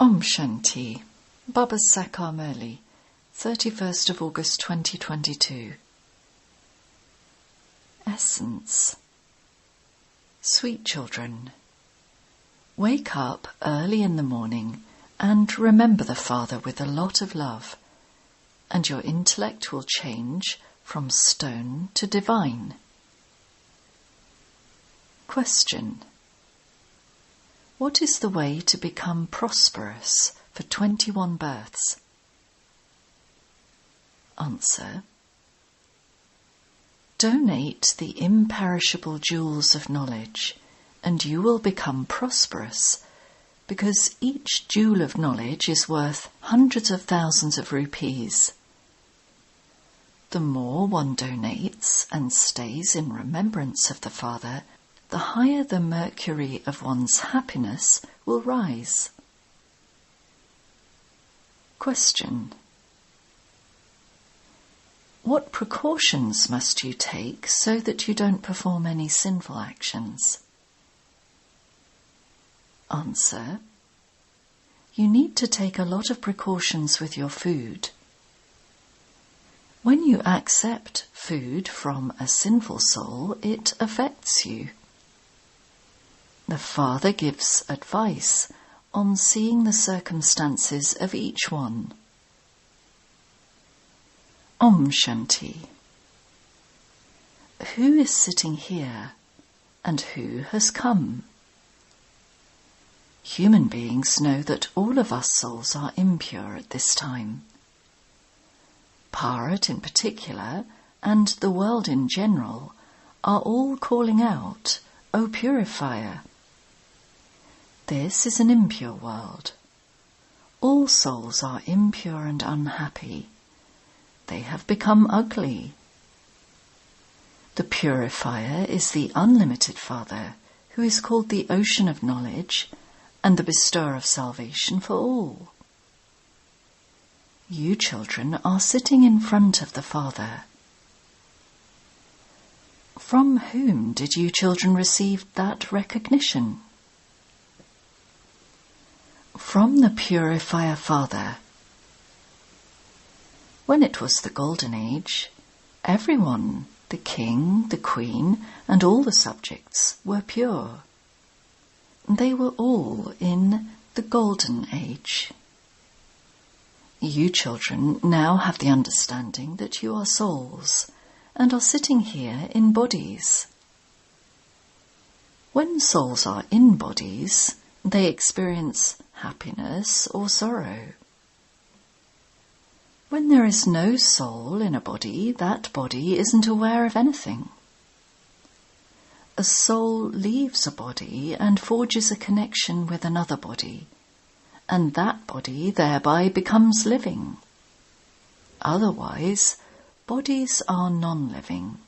Om Shanti. Baba Sakar Murli, 31st of August 2022. Essence. Sweet children, wake up early in the morning and remember the Father with a lot of love, and your intellect will change from stone to divine. Question. What is the way to become prosperous for 21 births? Answer. Donate the imperishable jewels of knowledge and you will become prosperous, because each jewel of knowledge is worth hundreds of thousands of rupees. The more one donates and stays in remembrance of the Father, the higher the mercury of one's happiness will rise. Question. What precautions must you take so that you don't perform any sinful actions? Answer. You need to take a lot of precautions with your food. When you accept food from a sinful soul, it affects you. The Father gives advice on seeing the circumstances of each one. Om Shanti. Who is sitting here and who has come? Human beings know that all of us souls are impure at this time. Bharat in particular, and the world in general, are all calling out, "O purifier!" This is an impure world. All souls are impure and unhappy. They have become ugly. The purifier is the unlimited Father, who is called the ocean of knowledge and the bestower of salvation for all. You children are sitting in front of the Father. From whom did you children receive that recognition? From the purifier Father. When it was the Golden Age, everyone, the king, the queen, and all the subjects were pure. They were all in the Golden Age. You children now have the understanding that you are souls and are sitting here in bodies. When souls are in bodies, they experience happiness or sorrow. When there is no soul in a body, that body isn't aware of anything. A soul leaves a body and forges a connection with another body, and that body thereby becomes living. Otherwise, bodies are non-living.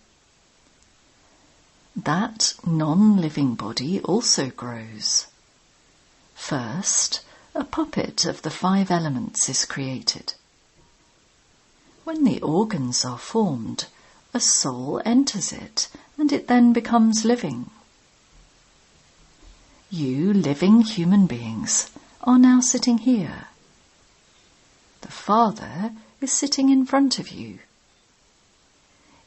That non-living body also grows. First, a puppet of the 5 elements is created. When the organs are formed, a soul enters it, and it then becomes living. You living human beings are now sitting here. The Father is sitting in front of you.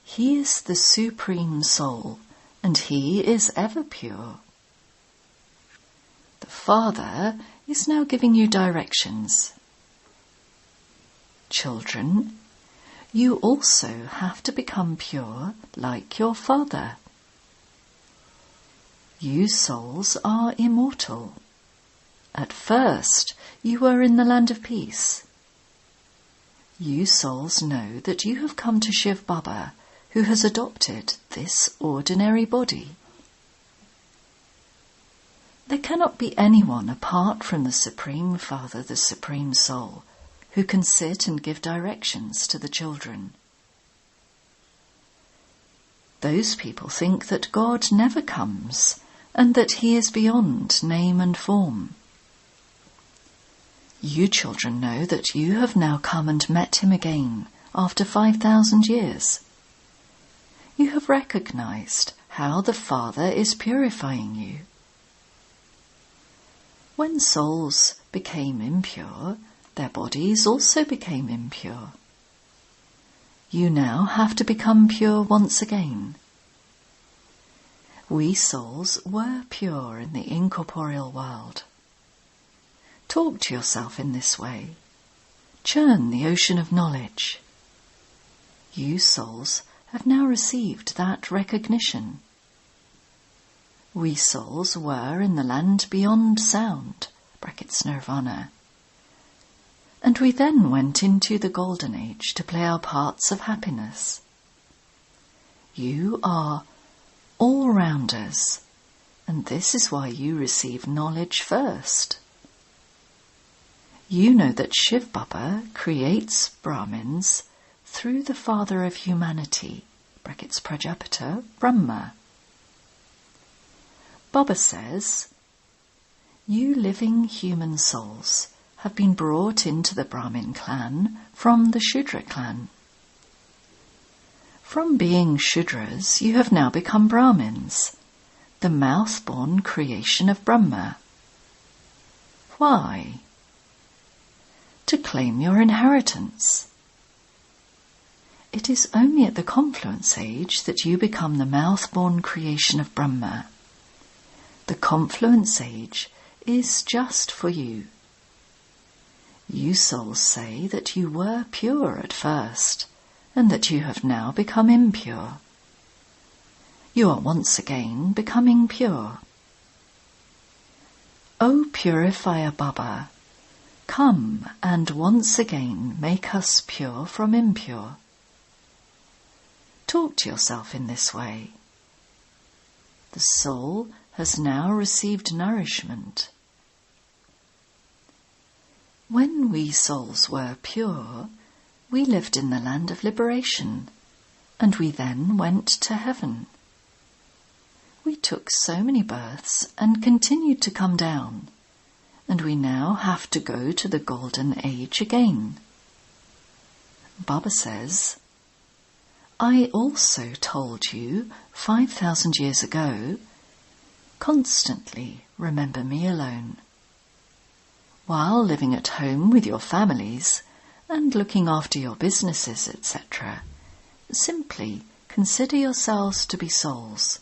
He is the Supreme Soul, and He is ever pure. The Father is now giving you directions. Children, you also have to become pure like your Father. You souls are immortal. At first, you were in the land of peace. You souls know that you have come to Shiv Baba, who has adopted this ordinary body. There cannot be anyone apart from the Supreme Father, the Supreme Soul, who can sit and give directions to the children. Those people think that God never comes and that He is beyond name and form. You children know that you have now come and met Him again after 5,000 years. You have recognized how the Father is purifying you. When souls became impure, their bodies also became impure. You now have to become pure once again. We souls were pure in the incorporeal world. Talk to yourself in this way. Churn the ocean of knowledge. You souls have now received that recognition. We souls were in the land beyond sound, brackets nirvana. And we then went into the golden age to play our parts of happiness. You are all-rounders, and this is why you receive knowledge first. You know that Shiv Baba creates Brahmins through the father of humanity, brackets Prajapita, Brahma. Baba says, you living human souls have been brought into the Brahmin clan from the Shudra clan. From being Shudras, you have now become Brahmins, the mouth-born creation of Brahma. Why? To claim your inheritance. It is only at the confluence age that you become the mouth-born creation of Brahma. The confluence age is just for you. You souls say that you were pure at first, and that you have now become impure. You are once again becoming pure. O Purifier Baba, come and once again make us pure from impure. Talk to yourself in this way. The soul has now received nourishment. When we souls were pure, we lived in the land of liberation, and we then went to heaven. We took so many births and continued to come down, and we now have to go to the golden age again. Baba says, I also told you 5,000 years ago, constantly remember me alone. While living at home with your families and looking after your businesses, etc., simply consider yourselves to be souls.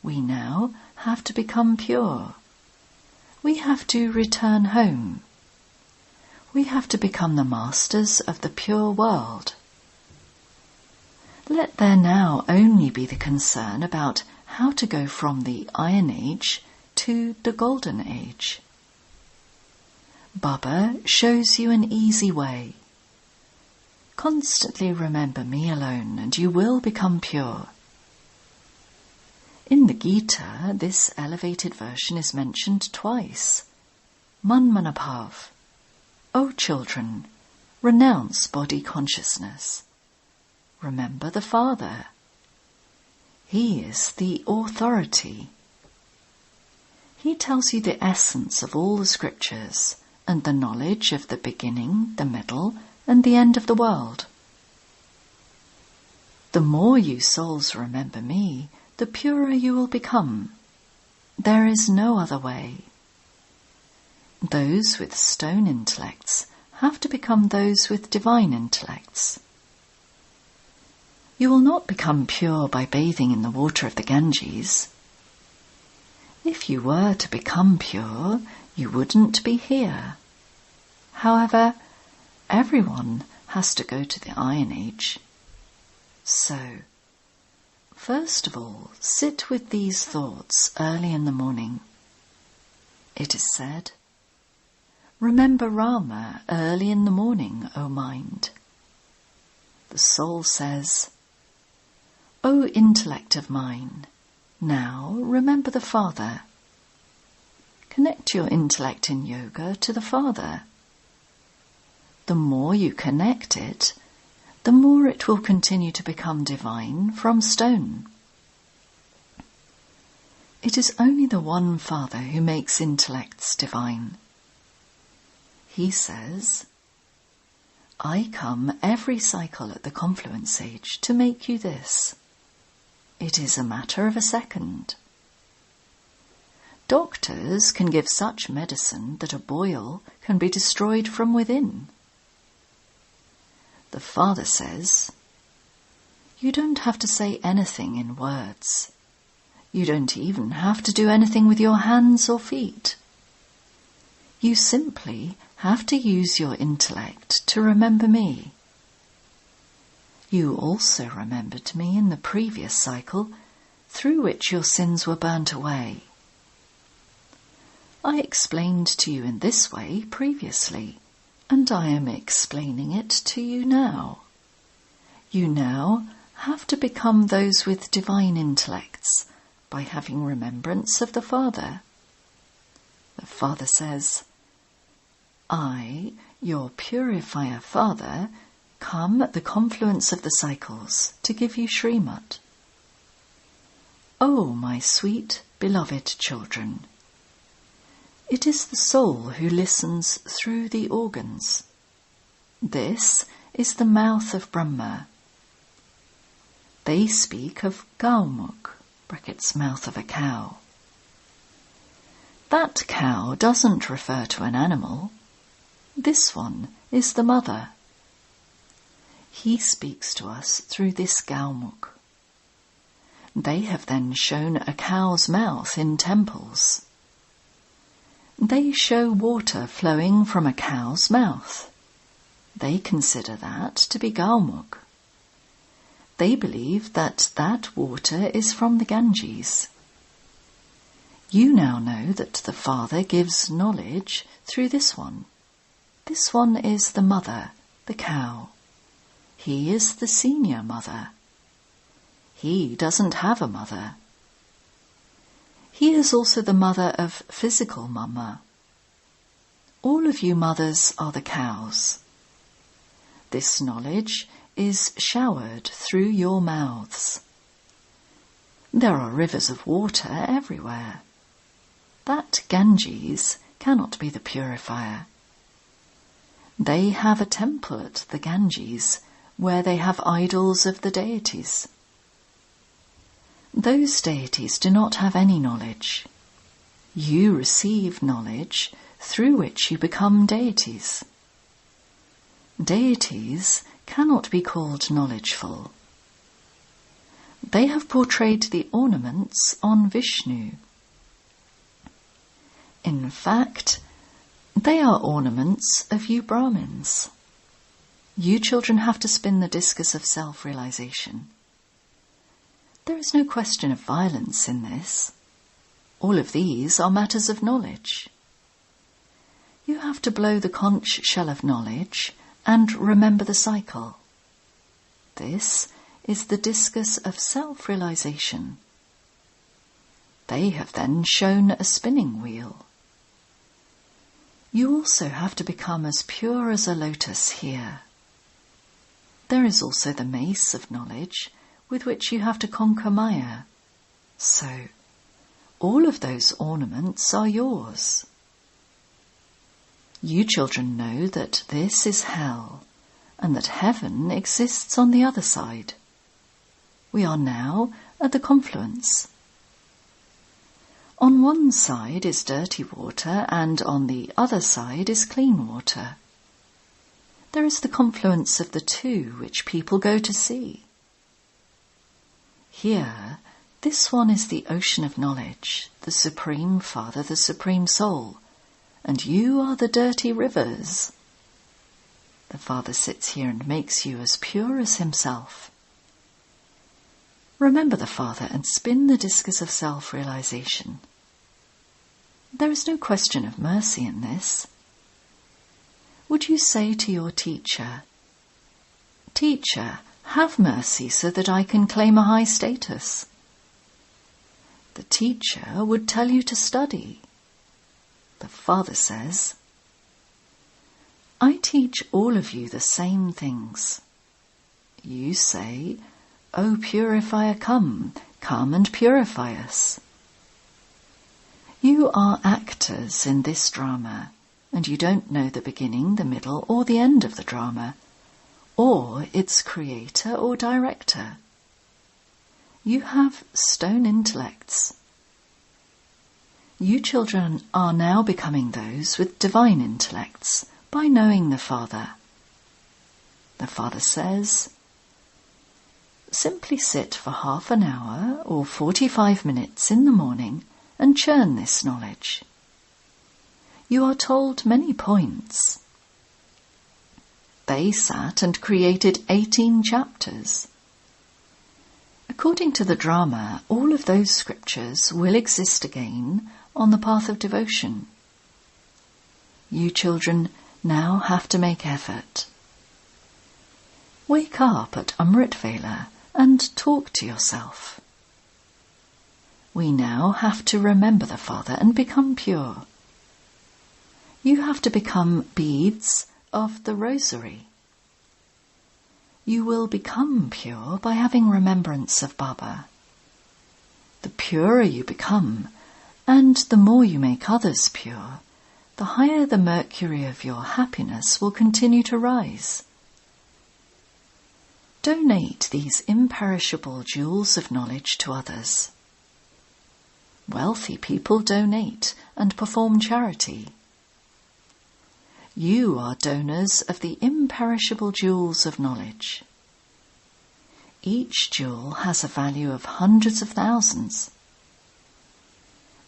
We now have to become pure. We have to return home. We have to become the masters of the pure world. Let there now only be the concern about how to go from the Iron Age to the Golden Age. Baba shows you an easy way. Constantly remember me alone and you will become pure. In the Gita, this elevated version is mentioned twice. Manmanabhav. O children, renounce body consciousness. Remember the Father. He is the authority. He tells you the essence of all the scriptures and the knowledge of the beginning, the middle, and the end of the world. The more you souls remember me, the purer you will become. There is no other way. Those with stone intellects have to become those with divine intellects. You will not become pure by bathing in the water of the Ganges. If you were to become pure, you wouldn't be here. However, everyone has to go to the Iron Age. So, first of all, sit with these thoughts early in the morning. It is said, remember Rama early in the morning, O mind. The soul says, O intellect of mine, now remember the Father. Connect your intellect in yoga to the Father. The more you connect it, the more it will continue to become divine from stone. It is only the one Father who makes intellects divine. He says, I come every cycle at the confluence age to make you this. It is a matter of a second. Doctors can give such medicine that a boil can be destroyed from within. The Father says, you don't have to say anything in words. You don't even have to do anything with your hands or feet. You simply have to use your intellect to remember me. You also remembered me in the previous cycle, through which your sins were burnt away. I explained to you in this way previously, and I am explaining it to you now. You now have to become those with divine intellects by having remembrance of the Father. The Father says, I, your purifier Father, come at the confluence of the cycles to give you Srimad. O my sweet, beloved children, it is the soul who listens through the organs. This is the mouth of Brahma. They speak of Gaumukh, brackets mouth of a cow. That cow doesn't refer to an animal. This one is the mother. He speaks to us through this Gaumukh. They have then shown a cow's mouth in temples. They show water flowing from a cow's mouth. They consider that to be Gaumukh. They believe that that water is from the Ganges. You now know that the Father gives knowledge through this one. This one is the mother, the cow. He is the senior mother. He doesn't have a mother. He is also the mother of physical mama. All of you mothers are the cows. This knowledge is showered through your mouths. There are rivers of water everywhere. That Ganges cannot be the purifier. They have a temple at the Ganges where they have idols of the deities. Those deities do not have any knowledge. You receive knowledge through which you become deities. Deities cannot be called knowledgeful. They have portrayed the ornaments on Vishnu. In fact, they are ornaments of you Brahmins. You children have to spin the discus of self-realization. There is no question of violence in this. All of these are matters of knowledge. You have to blow the conch shell of knowledge and remember the cycle. This is the discus of self-realization. They have then shown a spinning wheel. You also have to become as pure as a lotus here. There is also the mace of knowledge with which you have to conquer Maya. So, all of those ornaments are yours. You children know that this is hell, and that heaven exists on the other side. We are now at the confluence. On one side is dirty water, and on the other side is clean water. There is the confluence of the two which people go to see. Here, this one is the ocean of knowledge, the Supreme Father, the Supreme Soul, and you are the dirty rivers. The Father sits here and makes you as pure as himself. Remember the Father and spin the discus of self-realization. There is no question of mercy in this. Would you say to your teacher, "Teacher, have mercy so that I can claim a high status"? The teacher would tell you to study. The Father says, I teach all of you the same things. You say, O purifier, come and purify us. You are actors in this drama, and you don't know the beginning, the middle, or the end of the drama, or its creator or director. You have stone intellects. You children are now becoming those with divine intellects by knowing the Father. The Father says, simply sit for half an hour or 45 minutes in the morning and churn this knowledge. You are told many points. They sat and created 18 chapters. According to the drama, all of those scriptures will exist again on the path of devotion. You children now have to make effort. Wake up at Amrit Vela and talk to yourself. We now have to remember the Father and become pure. You have to become beads of the rosary. You will become pure by having remembrance of Baba. The purer you become, and the more you make others pure, the higher the mercury of your happiness will continue to rise. Donate these imperishable jewels of knowledge to others. Wealthy people donate and perform charity. You are donors of the imperishable jewels of knowledge. Each jewel has a value of hundreds of thousands.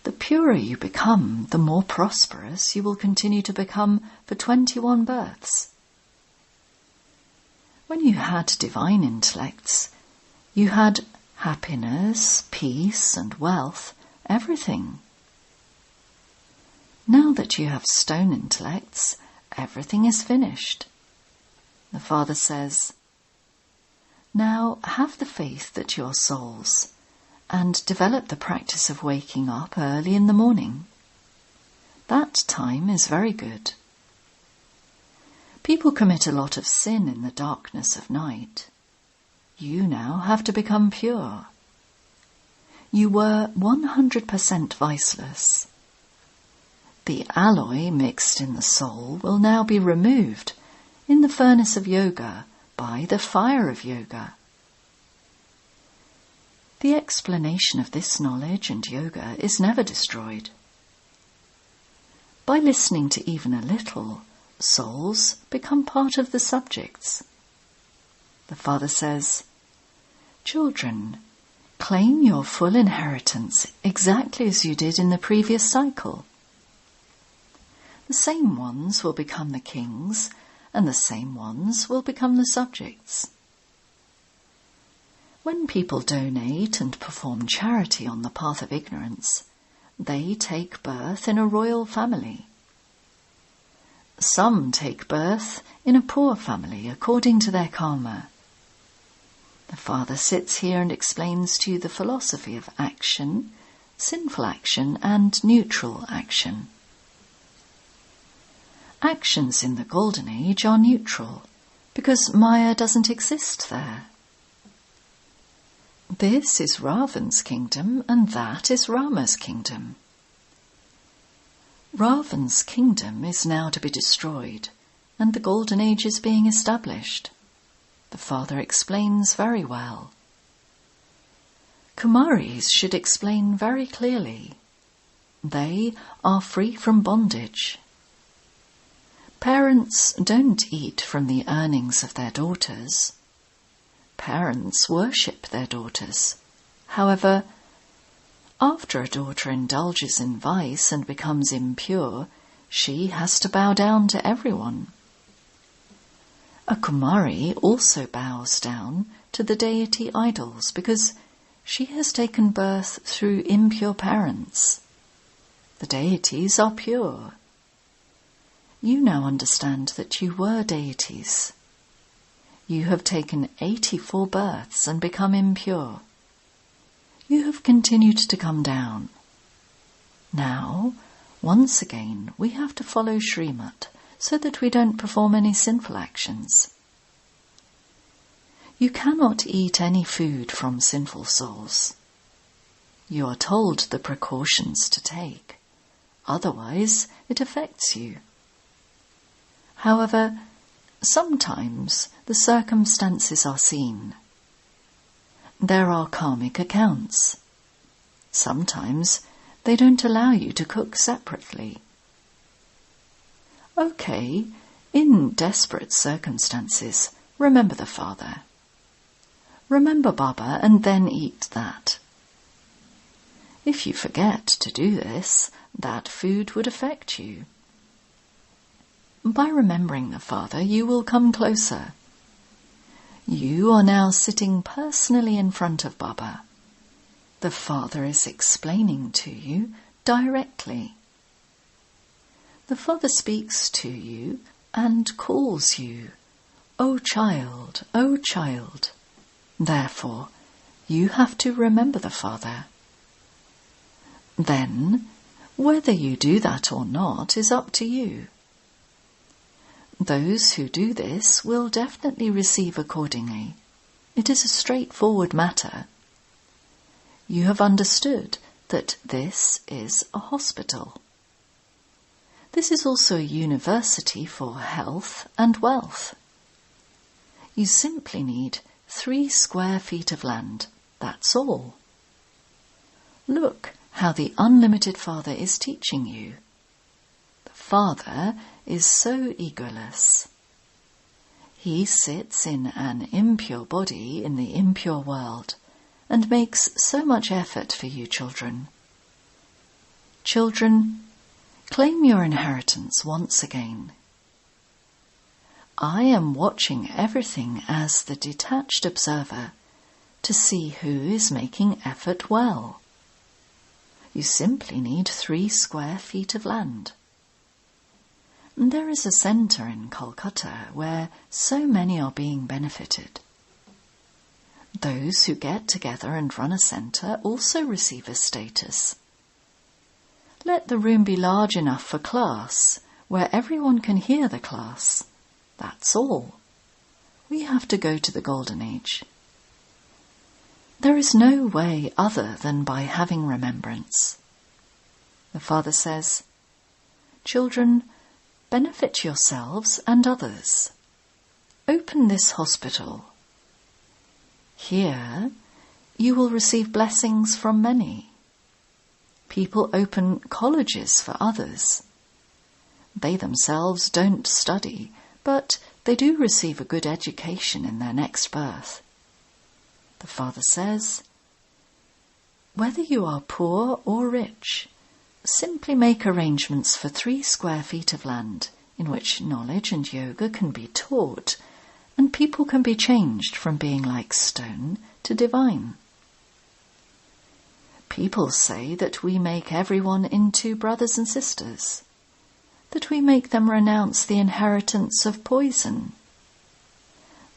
The purer you become, the more prosperous you will continue to become for 21 births. When you had divine intellects, you had happiness, peace and wealth, everything. Now that you have stone intellects, everything is finished. The Father says, now have the faith that you're souls, and develop the practice of waking up early in the morning. That time is very good. People commit a lot of sin in the darkness of night. You now have to become pure. You were 100% viceless. The alloy mixed in the soul will now be removed in the furnace of yoga by the fire of yoga. The explanation of this knowledge and yoga is never destroyed. By listening to even a little, souls become part of the subjects. The Father says, children, claim your full inheritance exactly as you did in the previous cycle. The same ones will become the kings, and the same ones will become the subjects. When people donate and perform charity on the path of ignorance, they take birth in a royal family. Some take birth in a poor family according to their karma. The Father sits here and explains to you the philosophy of action, sinful action and neutral action. Actions in the Golden Age are neutral because Maya doesn't exist there. This is Ravan's kingdom and that is Rama's kingdom. Ravan's kingdom is now to be destroyed, and the Golden Age is being established. The Father explains very well. Kumaris should explain very clearly. They are free from bondage. Parents don't eat from the earnings of their daughters. Parents worship their daughters. However, after a daughter indulges in vice and becomes impure, she has to bow down to everyone. A Kumari also bows down to the deity idols because she has taken birth through impure parents. The deities are pure. You now understand that you were deities. You have taken 84 births and become impure. You have continued to come down. Now, once again, we have to follow Srimad so that we don't perform any sinful actions. You cannot eat any food from sinful souls. You are told the precautions to take. Otherwise, it affects you. However, sometimes the circumstances are seen. There are karmic accounts. Sometimes They don't allow you to cook separately. Okay, in desperate circumstances, remember the Father. Remember Baba and then eat that. If you forget to do this, that food would affect you. By remembering the Father, you will come closer. You are now sitting personally in front of Baba. The Father is explaining to you directly. The Father speaks to you and calls you, "O child, O child." Therefore, you have to remember the Father. Then, whether you do that or not is up to you. Those who do this will definitely receive accordingly. It is a straightforward matter. You have understood that this is a hospital. This is also a university for health and wealth. You simply need 3 square feet of land, that's all. Look how the unlimited Father is teaching you. The Father is so egoless. He sits in an impure body in the impure world and makes so much effort for you children. Children, claim your inheritance once again. I am watching everything as the detached observer to see who is making effort well. You simply need 3 square feet of land. There is a centre in Kolkata where so many are being benefited. Those who get together and run a centre also receive a status. Let the room be large enough for class, where everyone can hear the class. That's all. We have to go to the Golden Age. There is no way other than by having remembrance. The Father says, "Children, benefit yourselves and others. Open this hospital. Here you will receive blessings from many. People open colleges for others. They themselves don't study, but they do receive a good education in their next birth." The Father says, "Whether you are poor or rich, simply make arrangements for 3 square feet of land in which knowledge and yoga can be taught, and people can be changed from being like stone to divine." People say that we make everyone into brothers and sisters, that we make them renounce the inheritance of poison.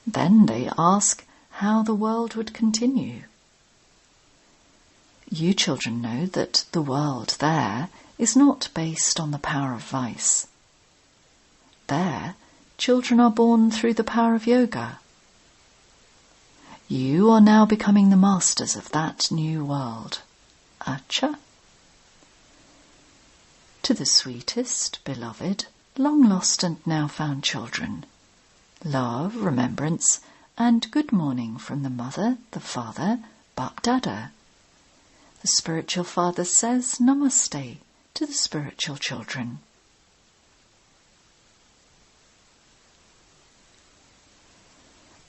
Then they ask how the world would continue. You children know that the world there is not based on the power of vice. There, children are born through the power of yoga. You are now becoming the masters of that new world. Acha. To the sweetest, beloved, long-lost and now-found children, love, remembrance, and good morning from the Mother, the Father, Bap Dada. The Spiritual Father says Namaste to the spiritual children.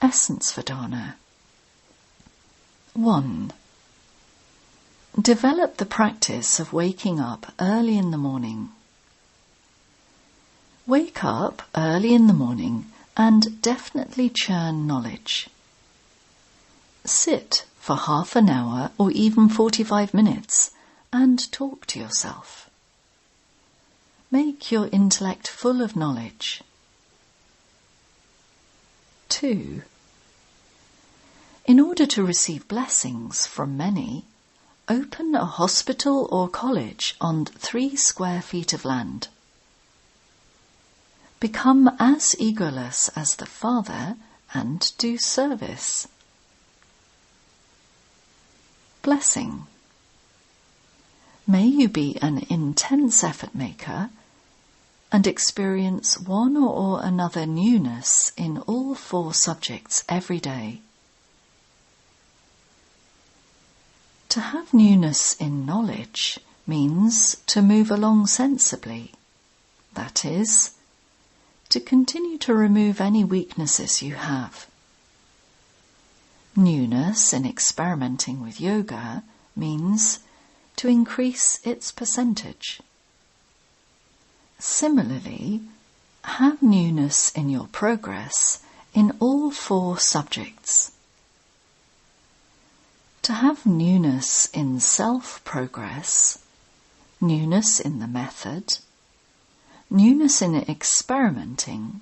Essence for Dana. 1. Develop the practice of waking up early in the morning. Wake up early in the morning and definitely churn knowledge. Sit for half an hour or even 45 minutes and talk to yourself. Make your intellect full of knowledge. 2. In order to receive blessings from many, open a hospital or college on 3 square feet of land. Become as egoless as the Father and do service. Blessing. May you be an intense effort maker and experience one or another newness in all 4 subjects every day. To have newness in knowledge means to move along sensibly. That is, to continue to remove any weaknesses you have. Newness in experimenting with yoga means to increase its percentage. Similarly, have newness in your progress in all 4 subjects. To have newness in self-progress, newness in the method, newness in experimenting,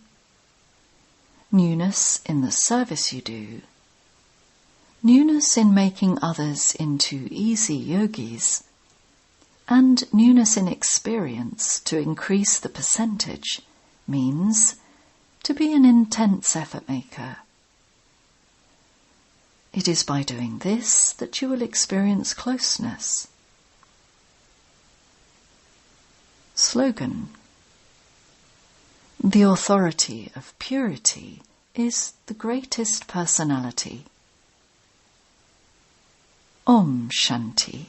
newness in the service you do, newness in making others into easy yogis, and newness in experience to increase the percentage means to be an intense effort maker. It is by doing this that you will experience closeness. Slogan: The authority of purity is the greatest personality. Om Shanti.